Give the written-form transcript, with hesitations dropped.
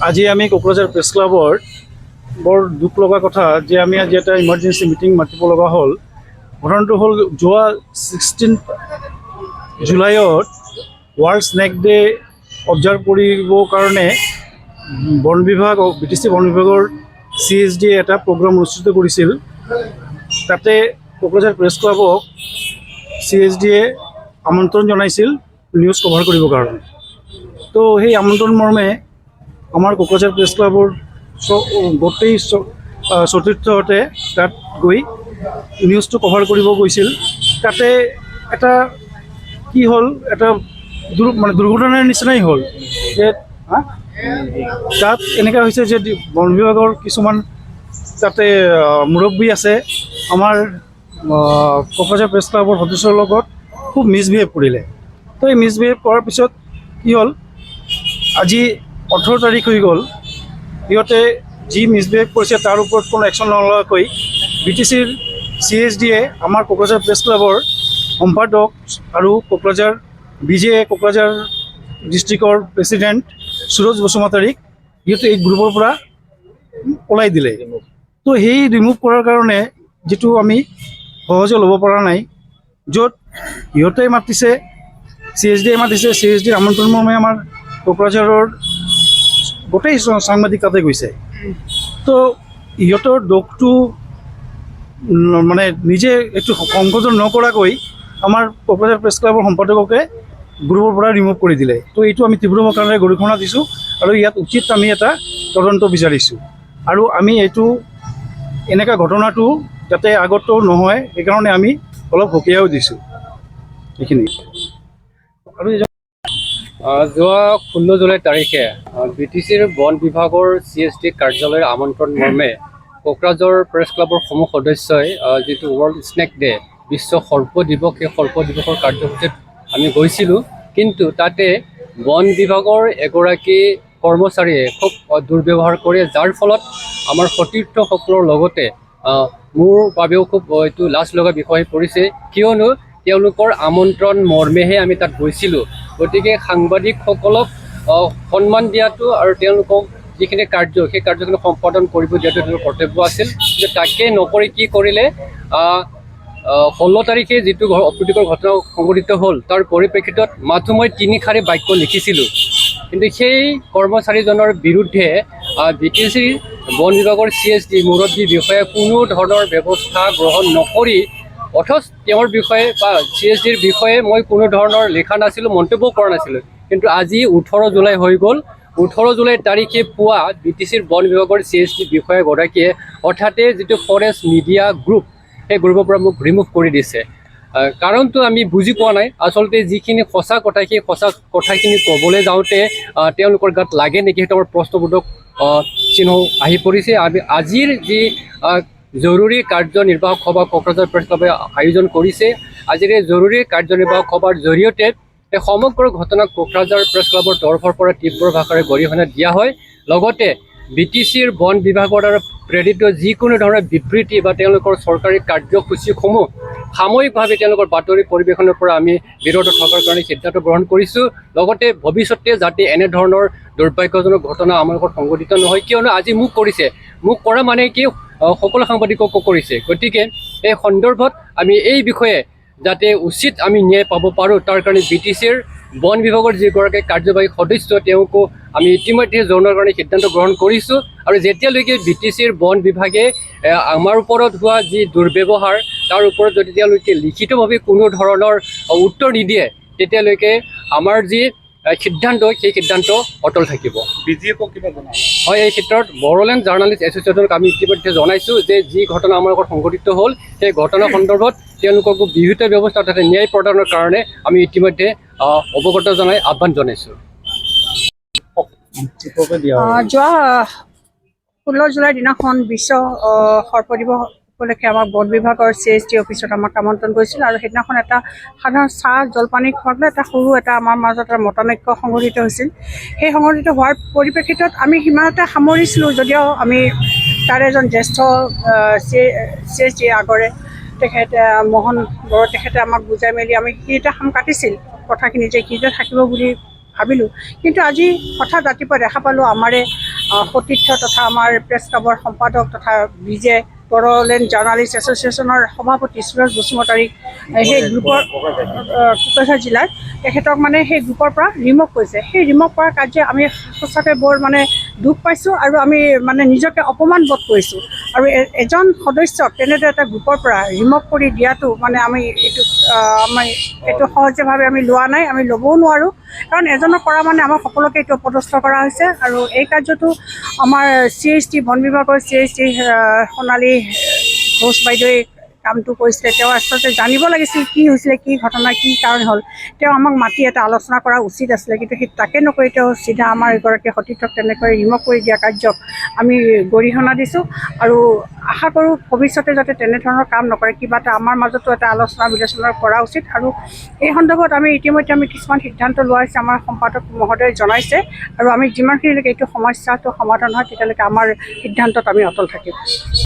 আজি আমি কোকৰাঝাৰ প্ৰেছ ক্লাবৰ বৰ দুখ লগা কথা যে আমি আজি এটা ইমাৰ্জেঞ্চি মিটিং মাতিব লগা হ'ল। ঘটনাটো হ'ল যোৱা 16 জুলাইত ৱৰ্ল্ড স্নেক ডে অবজাৰ্ভ কৰিবৰ কাৰণে বন বিভাগ BTC বন বিভাগৰ CSD এটা প্ৰগ্ৰাম অনুষ্ঠিত কৰিছিল। তাতে কোকৰাঝাৰ প্ৰেছ ক্লাবক CSDয়ে আমন্ত্ৰণ জনাইছিল নিউজ কভাৰ কৰিবৰ কাৰণে। তো সেই আমন্ত্ৰণ মৰ্মে আমাৰ কোকৰাঝাৰ প্ৰেছ ক্লাবৰ গোটেই সতীৰ্থহঁতে তাত গৈ নিউজটো কভাৰ কৰিব গৈছিল। তাতে এটা কি হ'ল, এটা দুৰ্ঘটনাৰ নিচিনাই হ'ল যে তাত এনেকুৱা হৈছে যে বন বিভাগৰ কিছুমান তাতে মুৰব্বী আছে, আমাৰ কোকৰাঝাৰ প্ৰেছ ক্লাবৰ সদস্যৰ লগত খুব মিছবিহেভ কৰিলে। তো এই মিছবিহেভ কৰাৰ পিছত কি হ'ল, আজি 18 তাৰিখ হৈ গ'ল, সিহঁতে যি মিছবিহেভ কৰিছে তাৰ ওপৰত কোনো একশ্যন নলোৱাকৈ BTCৰ CSDয়ে আমাৰ কোকৰাঝাৰ প্ৰেছ ক্লাবৰ সম্পাদক আৰু কোকৰাঝাৰ কোকৰাঝাৰ ডিষ্ট্ৰিক্টৰ প্ৰেছিডেণ্ট সুৰজ বসুমতাৰীক সিহঁতে এই গ্ৰুপৰ পৰা ওলাই দিলে। তো সেই ৰিমুভ কৰাৰ কাৰণে যিটো আমি সহজে ল'ব পৰা নাই, য'ত সিহঁতে মাতিছে, CSDয়ে মাতিছে, CSDৰ আমন্ত্ৰণ মৰ্মে আমাৰ কোকৰাঝাৰৰ গোটেই সাংবাদিক তাতে গৈছে। তো ইহঁতৰ দোষটো মানে নিজে এইটো সংশোধন নকৰাকৈ আমাৰ কোকৰাঝাৰ প্ৰেছ ক্লাবৰ সম্পাদককে গ্ৰুপৰ পৰা ৰিমুভ কৰি দিলে। তো এইটো আমি তীব্ৰ মাত্ৰাৰে গৰিহণা দিছোঁ আৰু ইয়াত উচিত আমি এটা তদন্ত বিচাৰিছোঁ। আৰু আমি এইটো এনেকুৱা ঘটনাটো যাতে আগতো নহয় সেইকাৰণে আমি অলপ সকীয়াও দিছোঁ এইখিনি। আৰু যোৱা 16 জুলাই তাৰিখে BTCৰ বন বিভাগৰ CSD কাৰ্যালয়ৰ আমন্ত্ৰণ মৰ্মে কোকৰাঝাৰ প্ৰেছ ক্লাবৰ সমূহ সদস্যই যিটো ৱৰ্ল্ড স্নেক ডে বিশ্ব সৰ্প দিৱস, সেই সৰ্প দিৱসৰ কাৰ্যসূচীত আমি গৈছিলোঁ। কিন্তু তাতে বন বিভাগৰ এগৰাকী কৰ্মচাৰীয়ে খুব দুৰ্ব্যৱহাৰ কৰে, যাৰ ফলত আমাৰ সতীৰ্থসকলৰ লগতে মোৰ বাবেও খুব এইটো লাজ লগা বিষয় পৰিছে, কিয়নো তেওঁলোকৰ আমন্ত্ৰণ মৰ্মেহে আমি তাত গৈছিলোঁ। গতিকে সাংবাদিকসকলক সন্মান দিয়াটো আৰু তেওঁলোকক যিখিনি কাৰ্য সেই কাৰ্যখিনি সম্পাদন কৰিব দিয়াটো তেওঁলোকৰ কৰ্তব্য আছিল। কিন্তু তাকে নকৰি কি কৰিলে, 16 তাৰিখে যিটো অপ্ৰীতিকৰ ঘটনা সংঘটিত হ'ল তাৰ পৰিপ্ৰেক্ষিতত মাথো মই 3 শাৰী বাক্য লিখিছিলোঁ। কিন্তু সেই কৰ্মচাৰীজনৰ বিৰুদ্ধে BTCৰ বন বিভাগৰ CSD মুৰব্বী বিষয়ে কোনো ধৰণৰ ব্যৱস্থা গ্ৰহণ নকৰি, অথচ তেওঁৰ বিষয়ে বা CSDৰ বিষয়ে মই কোনো ধৰণৰ লিখা নাছিলোঁ, মন্তব্য কৰা নাছিলোঁ। কিন্তু আজি 18 জুলাই হৈ গ'ল, 18 জুলাই তাৰিখে পুৱা BTCৰ বন বিভাগৰ CSD বিষয়াগৰাকীয়ে হঠাতে যিটো ফৰেষ্ট মিডিয়া গ্ৰুপ, সেই গ্ৰুপৰ পৰা মোক ৰিমুভ কৰি দিছে। কাৰণটো আমি বুজি পোৱা নাই। আচলতে যিখিনি সঁচা কথা, সেই সঁচা কথাখিনি ক'বলৈ যাওঁতে তেওঁলোকৰ গাত লাগে নেকি, সেইটো আমাৰ প্ৰশ্নবোধক চিহ্ন আহি পৰিছে। আজিৰ যি জৰুৰী কাৰ্যনিৰ্বাহক সভা কোকৰাঝাৰ প্ৰেছ ক্লাবে আয়োজন কৰিছে, আজিৰ এই জৰুৰী কাৰ্যনিৰ্বাহক সভাৰ জৰিয়তে এই সমগ্ৰ ঘটনাক কোকৰাঝাৰ প্ৰেছ ক্লাবৰ তৰফৰ পৰা তীব্ৰ ভাষাৰে গৰিহণা দিয়া হয়। লগতে BTCৰ বন বিভাগৰ দ্বাৰা প্ৰেৰিত যিকোনো ধৰণৰ বিবৃতি বা তেওঁলোকৰ চৰকাৰী কাৰ্যসূচীসমূহ সাময়িকভাৱে তেওঁলোকৰ বাতৰি পৰিৱেশনৰ পৰা আমি বিৰত থকাৰ কাৰণে সিদ্ধান্ত গ্ৰহণ কৰিছোঁ। লগতে ভৱিষ্যতে যাতে এনেধৰণৰ দুৰ্ভাগ্যজনক ঘটনা আমাৰ লগত সংঘটিত নহয়, কিয়নো আজি মোক কৰিছে, মোক কৰা মানে কি সকলো সাংবাদিককো কৰিছে। গতিকে এই সন্দৰ্ভত আমি এই বিষয়ে যাতে উচিত আমি ন্যায় পাব পাৰোঁ, তাৰ কাৰণে BTCৰ বন বিভাগৰ যিগৰাকী কাৰ্যবাহী সদস্য তেওঁকো আমি ইতিমধ্যে জনোৱাৰ কাৰণে সিদ্ধান্ত গ্ৰহণ কৰিছোঁ। আৰু যেতিয়ালৈকে BTCৰ বন বিভাগে আমাৰ ওপৰত হোৱা যি দুৰ্ব্যৱহাৰ তাৰ ওপৰত যদি তেওঁলোকে লিখিতভাৱে কোনো ধৰণৰ উত্তৰ নিদিয়ে, তেতিয়ালৈকে আমাৰ যি সিদ্ধান্ত সেই সিদ্ধান্ত অটল থাকিব। BGFক কিবা জনাব? হয়, এই ক্ষেত্ৰত বড়োলেণ্ড জাৰ্ণালিষ্ট এছ'চিয়েশ্যনক আমি ইতিমধ্যে জনাইছোঁ যে যি ঘটনা আমাৰ লগত সংঘটিত হ'ল, সেই ঘটনা সন্দৰ্ভত তেওঁলোককো বিহিত ব্যৱস্থা অৰ্থাৎ ন্যায় প্ৰদানৰ কাৰণে আমি ইতিমধ্যে অৱগত জনাই আহ্বান জনাইছোঁ। যোৱা 16 জুলাইৰ দিনাখন বিশ্ব সৰ্প দিৱস উপলক্ষে আমাৰ বন বিভাগৰ CSD অফিচত আমাক আমন্ত্ৰণ কৰিছিল। আৰু সেইদিনাখন এটা সাধাৰণ চাহ জলপানী খোৱাকৈ এটা আমাৰ মাজত এটা মতানৈক্য সংঘটিত হৈছিল। সেই সংঘটিত হোৱাৰ পৰিপ্ৰেক্ষিতত আমি সিমানতে সামৰিছিলোঁ, যদিও আমি তাৰে এজন জ্যেষ্ঠ CSD আগৰে তেখেত মোহন বড়ো তেখেতে আমাক বুজাই মেলি আমি সেইটা সাম কাটিছিল কথাখিনি যে কিটা থাকিব বুলি ভাবিলোঁ। কিন্তু আজি হঠাৎ ৰাতিপুৱা দেখা পালোঁ আমাৰে সতীৰ্থ তথা আমাৰ প্ৰেছ ক্লাবৰ সম্পাদক তথা বিজে বড়োলেণ্ড জাৰ্ণালিষ্ট এছ'চিয়েশ্যনৰ সভাপতি সুৰজ বসুমতাৰীক সেই গ্ৰুপৰ কোকৰাঝাৰ জিলাৰ তেখেতক মানে সেই গ্ৰুপৰ পৰা ৰিমুভ কৰিছে। সেই ৰিমুভ কৰাৰ কাৰ্যে আমি সঁচাকৈ বৰ মানে দুখ পাইছোঁ আৰু আমি মানে নিজকে অপমান বোধ কৰিছোঁ। আৰু এজন সদস্যক তেনেদৰে এটা গ্ৰুপৰ পৰা ৰিমুভ কৰি দিয়াটো মানে আমি এইটো সহজভাৱে আমি লোৱা নাই, আমি ল'বও নোৱাৰোঁ। কাৰণ এজনক কৰা মানে আমাৰ সকলোকে এইটো অপদস্থ কৰা হৈছে। আৰু এই কাৰ্যটো আমাৰ CST বন বিভাগৰ CST সোণালী ঘোষ বাইদেৱে কামটো কৰিছিলে। তেওঁ আচলতে জানিব লাগিছিল কি হৈছিলে, কি ঘটনা, কি কাৰণ হ'ল। তেওঁ আমাক মাতি এটা আলোচনা কৰা উচিত আছিলে, কিন্তু সেই তাকে নকৰি তেওঁ চিধা আমাৰ এগৰাকী সতীৰ্থক তেনেকৈ ৰিমুভ কৰি দিয়া কাৰ্যক আমি গৰিহণা দিছোঁ। আৰু আশা কৰোঁ ভৱিষ্যতে যাতে তেনেধৰণৰ কাম নকৰে, কিবা এটা আমাৰ মাজতো এটা আলোচনা বিলোচনা কৰা উচিত। আৰু এই সন্দৰ্ভত আমি ইতিমধ্যে কিছুমান সিদ্ধান্ত লোৱা হৈছে, আমাৰ সম্পাদক মহোদয়ে জনাইছে। আৰু আমি যিমানখিনিলৈকে এইটো সমস্যাটো সমাধান হয় তেতিয়ালৈকে আমাৰ সিদ্ধান্তত আমি অটল থাকিম।